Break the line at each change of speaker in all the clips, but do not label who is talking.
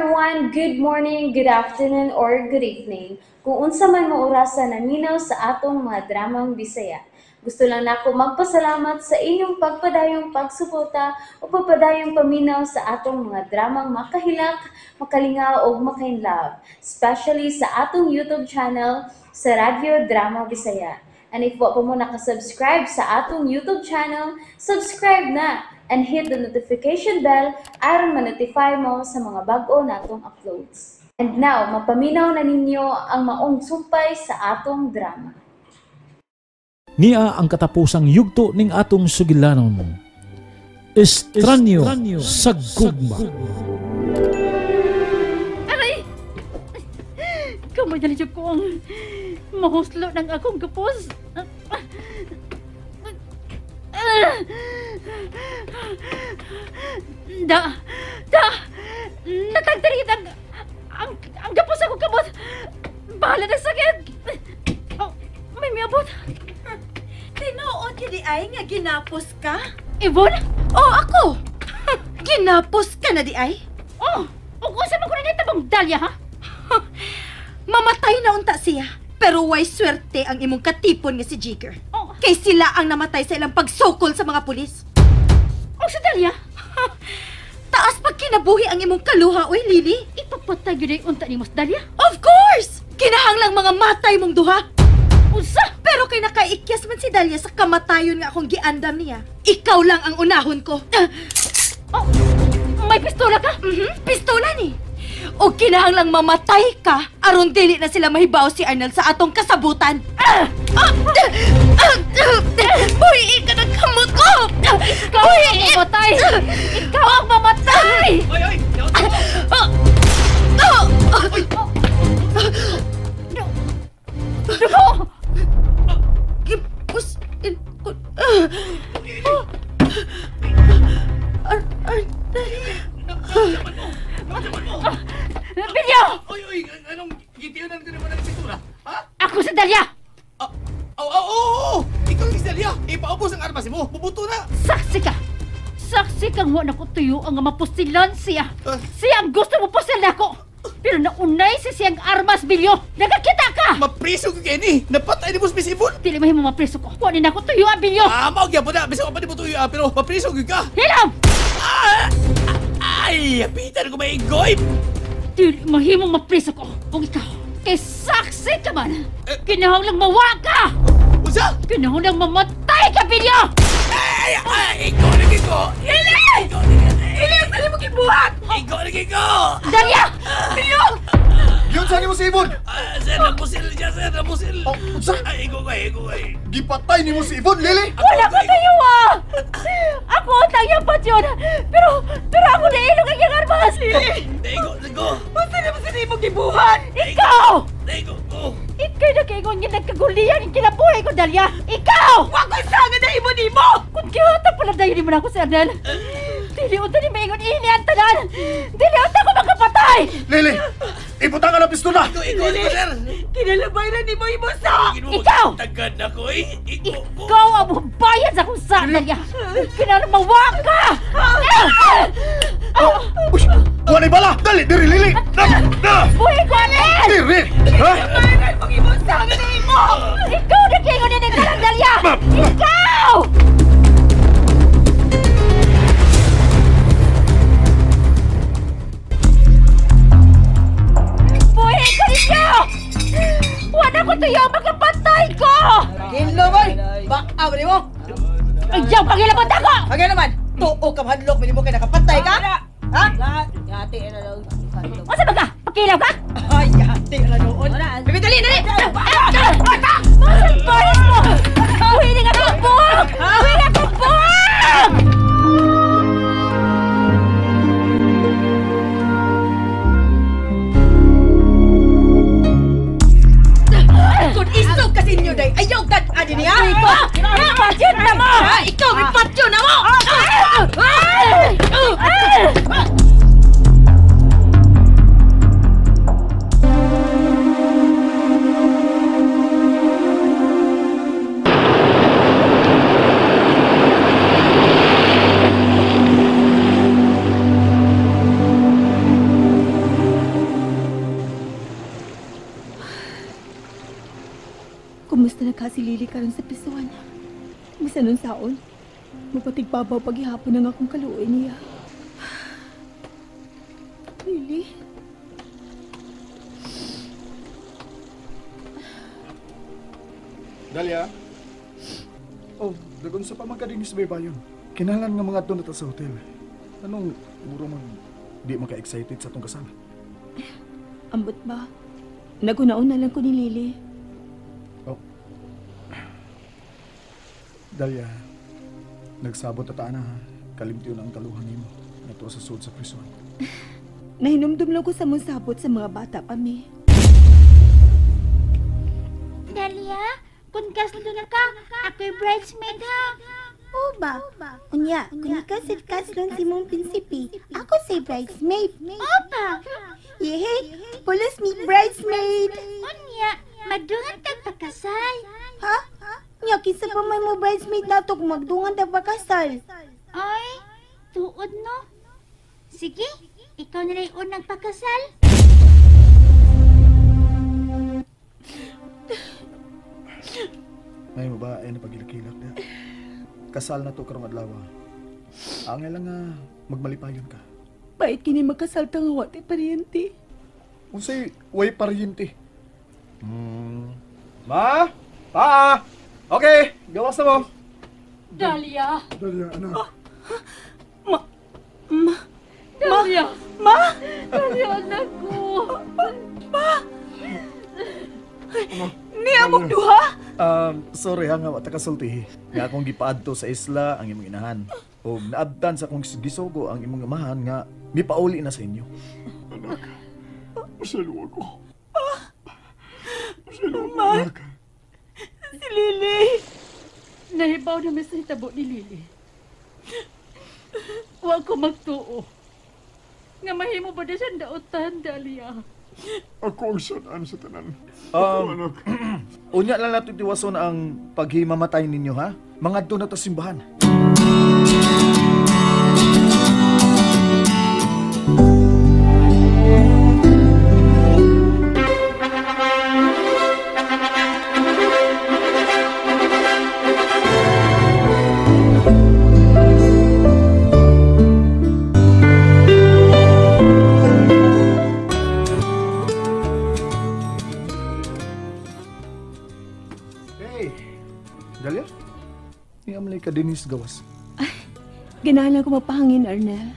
everyone, good morning, good afternoon, or good evening. Kung unsa man mo orasan naminaw sa atong mga dramang Bisaya. Gusto lang nako magpasalamat sa inyong pagpadayong pagsuporta o pagpadayong paminaw sa atong mga dramang makahilak, makalingaw o makainlove, especially sa atong YouTube channel sa Radyo Drama Bisaya. And if wa pa mo nakasubscribe sa atong YouTube channel, subscribe na and hit the notification bell aron ma-notify mo sa mga bag-o natong uploads. And now, mapaminaw na ninyo ang maong sumpay sa atong drama.
Niya ang katapusang yugto ning atong sugilanon. Estranyo sa gugma.
Aray! Kamay dali ko ang mahuslo ng akong gapos. Natagtarit ang gapos ako kamot. Bahala ng sakit. Oh, may miabot.
Tinuod yun ay nga ginapos ka?
Yvonne?
Oh, ako! Ginapos ka na di ay?
Oh, kung saan mo ko na tabang Dahlia, ha?
Mamatay na unta siya. Pero way swerte ang imong katipon nga si Jigger.
Oh.
Kay sila ang namatay sa ilang pagsukol sa mga pulis.
Oh, sa Dahlia?
Taas pag kinabuhi ang imong kaluha, oy, Lily.
Ipapatay yun ay unta ni Mas Dahlia?
Of course! Kinahanglang mga matay mong duha.
Unsa?
Pero kay nakaikyas man si Dahlia sa kamatayon nga akong giandam niya. Ikaw lang ang unahon ko.
Oh, may pistola ka?
Pistola ni. O kinahanglang mamatay ka aron dili na sila mahibaw si Arnel sa atong kasabutan. Buhi ka ng kamot ko!
Ikaw ang mamatay! Ikaw ang mamatay! Dugo!
Gipusin ko.
Bilyo!
Oy, anong gitiunan ka naman ng pintura? Ha?
Ako si Dahlia!
Oo! Ikaw ni Celia! Ipaubos ang armas mo! Bubuto na!
Saksi ka! Saksi kang wa na ko tuyo ang mapustilan siya! Siya ang gusto mo pusil na ako! Pero naunay si siyang armas, Bilyo! Nagkakita ka!
Mapriso ka Kenny! Napatay ni Boss Miss Ibon!
Dili mo mapriso ko! Wa na ako tuyo, Bilyo!
Maugya po na! Bisa ko pa di mo tuyo pero mapriso ka!
Hilam!
Ay! Hapitan ko may goy!
Dili mahimong mapriso ko kung ikaw kay saksi ka man! Kinahanglang mawa ka!
Usa?
Kinahanglang mamatay ka, Bilyo!
Ay! Ikaw na ko! Hili! Hili! Sali mo kibuhat! Ikaw na ko!
Dahlia!
Bilyo!
Yun, saan mo si Ibon?
Sir, napusil niya, sir! Napusil!
Oh, saan?
Ay, ikaw kay!
Gipatay ni mo si Ibon, Lily!
Wala ko sa'yo, ah! Ako ang tangyapat yun! Pero ako na ilong ang iyang armas!
Ikaw!
Basta na masini mo gibuhat!
Ikaw!
Ikaw!
Ika'y nakaingon yung nagkagulian yung kinabuhay ko, Dahlia! Ikaw!
Wag ko sanga na ibon mo!
Kung kiyata pala dahil di mo na ako si Arnel, dili unta ni maingon ini ang tanan! Dili unta ko magkapatay!
Lily! Ibutang ka ng pistola!
Ikaw, sir!
Kinalabay na ni mo ibusa!
Ikaw!
Tagad na ko eh!
Ikaw ang mabayad sa kung saan, Dahlia! Kinalamawa ka!
Uy! Buwan ay bala! Dali! Diri, Lily! Na!
Buhay ko, Arnel!
Diri! Ha?
Mayroon mong ibusa nga na imo!
Ikaw nakaingon yung nagtalang, Dahlia! Ikaw! Buhay ko ninyo! Wala ko tuyo, magkapatay ko!
Ginlo boy! Bakaw ni mo!
Ayaw, pangilabot ako!
Hagay naman! Tuo ka mahadlok, hindi mo kayo nakapatay ka? Ha?
Gati na daw.
Masa ba ka? Pakilaw ka?
Ay, hati na noon! Bibi, dali!
Masang boris mo! Huwiling ako buwag! Huwiling ako buwag!
Kung isog kasi ninyo, day, ayaw ka adi niya!
Ipatyon na mo!
Ikaw, ipatyo na mo! basta nakasilili karon sa pisuan. Bisa nun saon, mapatigbabaw paghihapon ng akong kaluoy niya. Lily?
Dalia? Oh, dagon sa pamagkading sa baybayon. Kinalan nga mga doon sa hotel. Anong muro mag di maka-excited sa tong kasal?
Ambot ba? Nagunaon na lang ko ni Lily.
Oh. Dalia, nagsabot na taan na ha. Kalimtiyo na ang kaluhan nimo. Nato sa sud sa prison.
Nahinumdum lang ko sa musabot sa mga bata pa mi.
Dalia, kung kasal na ka, ako'y bridesmaid ha.
Oba. Unya, kung ikasid-kaslon si mong prinsipi, ako si bridesmaid.
Opa!
Yehe, pulos mi bridesmaid.
Unya, madungan kag pagkasal.
Ha? Nya, kisa pa may mo bridesmaid nato kung magdungan na pakasal.
Ay, tuod no? Sige, ikaw na rin unang pagkasal.
May babae na pagilakilak na. Kasal na to karong adlaw. Angel lang nga magmalipayon ka.
Bait kini magkasalta nga wati pariente.
Unsay way paryente. Ma? Pa? Okay, gawas na mo.
Dalia!
Dalia, anak.
Dalia!
Ma!
Dalia, anak ko!
Ni among duha?
Sorry ha nga wata kasulti. Nga akong gipaadto sa isla ang imong inahan. O naabdan sa akong gisugo ang imong amahan nga mipauli na sa inyo. Anak, masalo ako. Masalo ako, anak.
Si Lily!
Nahibaw namin sa hitabo ni Lily. Huwag ko magtuo. Nga mahimo ba na siyang dautan, Dalia?
Ako ang sanaan sa tanan. Anak. Unya lang natin tiwason ang paghimamatay ninyo ha. Mga doon na ta simbahan. Dalia? Iamlay ka Denise gawas.
Ganahan ko mapahangin, Arnel.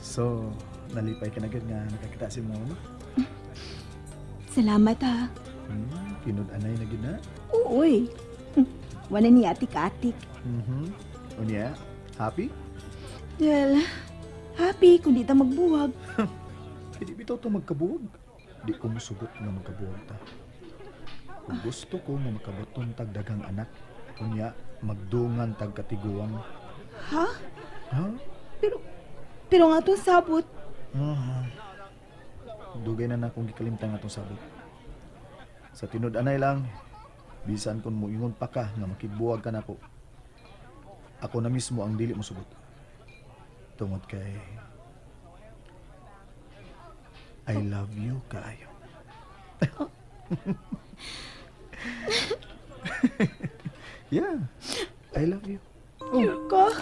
So, nalipay ka na agad nga nakakita si mga ano?
Salamat ha.
Pinud-anay na gina?
Uy. Wala ni atik-atik.
Unya, happy?
Well, happy kung di ta magbuwag.
Hindi bitaw ito magkabuwag. Di ko musugot nga magkabuwag ta. Kung gusto ko mo makabaton tagdagang anak, kunya magdungan tag katiguang.
Ha?
Ha?
Pero nga to sabot.
Dugay na akong gikalimtang atong sabot. Sa tinud-anay lang, bisan kung muingon pa ka nga makigbuwag ka nako. Ako na mismo ang dili mo sugot. Tungod kay I love you kaayo. Yeah, I love you.
Sure ka?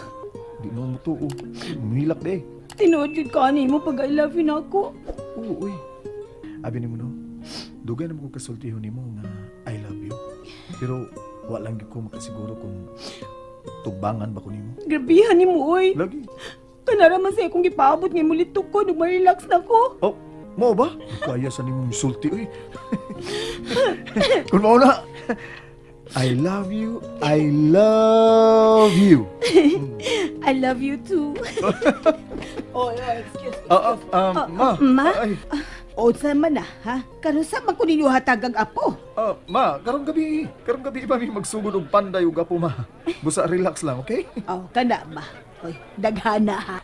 Di mo mutuo. Humilak de.
Tinood yun ka mo pag I love you na ako.
Oo, uy. Abi ni mo no, dugay naman ko kasultihon ni mo nga I love you. Pero wala lang ko makasiguro kung tubangan ba ko ni mo.
Grabihan ni mo, oy.
Lagi.
Kanara man sa'yo kung ipaabot ngayon mulit ko, nung ma-relax na ko.
Oh, mo ba? Kaya sa ni mong sulti, uy. Kung mo na, I love you, I love you.
I love you too. Excuse me.
Ma?
Ay,
O sa man na, ha? Karon sa man ko ninyo hatag ang apo.
ma, karong gabi iba mi magsugod og panday ug apo ma. Busa relax lang, okay?
Oh, kana ba? Oy, daghana ha.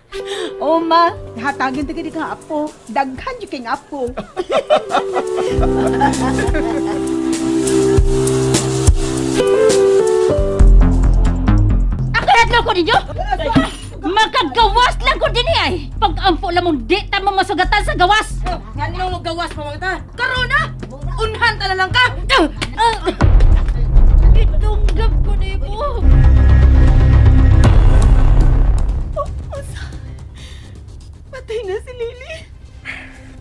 O ma, hatagin ta kini ka apo. Daghan jud kay apo.
Akadlaw ko ninyo! Makagawas lang ko din ay! Pag-ampo lang mong di tama masugatan sa gawas!
Nga mo gawas pa mga ta? Karona! Unhan ta na lang ka!
Itunggap ko na mo.
Patay na si Lily.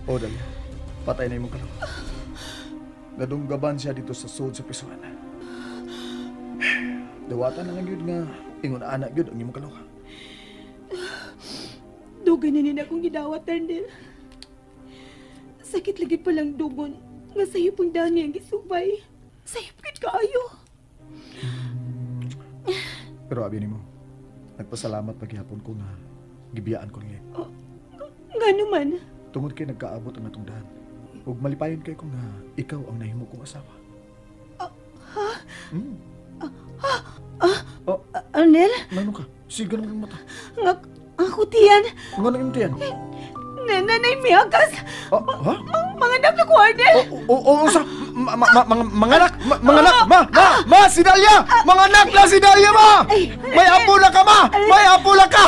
O, Dalia. Patay na yung kalawa. Nadunggaban siya dito sa sud sa pisuan. Dawatan na lang yun nga ingon anak yun ang imong kalawa.
Dugay na nina akong gidawat, Arnel. Sakit lagi palang dugon nga sa'yo pong dani ang gisubay. Sa'yo pagit kaayo.
Pero abi nimo, nagpasalamat paghihapon ko nga gibiyaan ko niya.
Nga naman.
Tungod kay nagkaabot ang atong dahan. Ug malipayon kay ko nga ikaw ang nahimo kong asawa.
Arnel,
Ano ka? Sige ng mata.
ako tiyan.
Nga nang imtiyan.
Nanay miyagas.
Ha?
Mga anak na ko, Arnel.
Oo, sa manganak, ma, si Dalia! Manganak na si Dalia, ma! May apula ka, ma! May apula ka!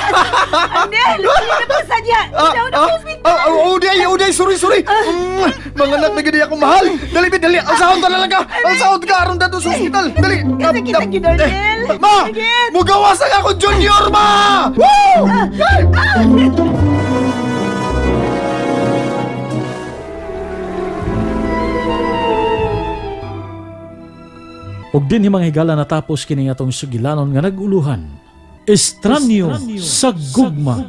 Arnel, hindi na ba sadya? Ikaw na sa ospital.
Uday, sorry. Manganak na gini ako mahal. Dali, ang sahod ka na lang ka. Ang sahod ka, aron dato sa ospital. Dali.
Sakit, Arnel.
Ma! Mugawasan ako, Junior, ma! Woo!
Og din himang higala natapos kini atong sugilanon nga naguluhan. Estranyo sa gugma.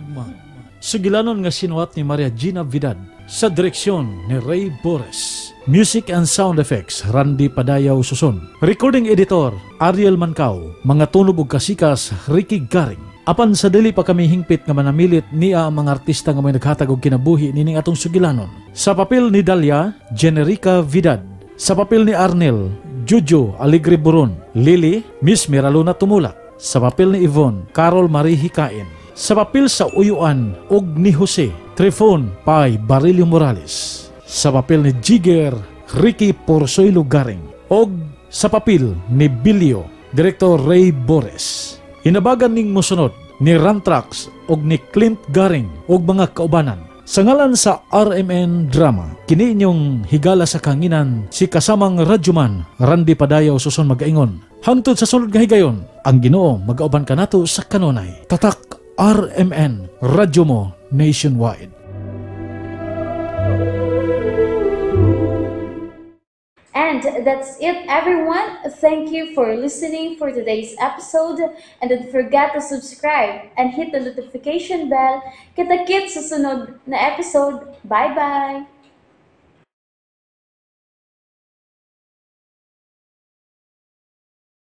Sugilanon nga sinuwat ni Maria Gina Vidad sa direksyon ni Ray Bores. Music and sound effects Randy Padayaw Suson. Recording editor Ariel Mancao. Mga tunog ug kasikas Ricky Garing. Apan sa dili pa kami hingpit nga manamilit niya ang mga artista nga may naghatag og kinabuhi nining atong sugilanon. Sa papel ni Dalia, Generica Vidad. Sa papel ni Arnel, Jojo Alegre Buron. Lily, Miss Miraluna Tumulak. Sa papel ni Yvonne, Carol Marie Hikain. Sa papel sa Uyuan, og ni Jose, Trifon Pai Barilio Morales. Sa papel ni Jigger, Ricky Porsoy Lugaring. Og sa papel ni Bilio, Director Ray Bores. Inabagan ning mosunod ni Rantrax og ni Clint Garing og mga kaubanan. Sa ngalan sa RMN Drama, kini inyong higala sa kanginan si kasamang radyoman Randy Padayaw Suson magaingon. Hangtod sa sulod nga higayon, ang Ginoo mag-auban kanato sa kanunay. Tatak RMN, radyo mo nationwide.
And that's it, everyone. Thank you for listening for today's episode. And don't forget to subscribe and hit the notification bell. Kita-kits sa sunod na episode. Bye-bye!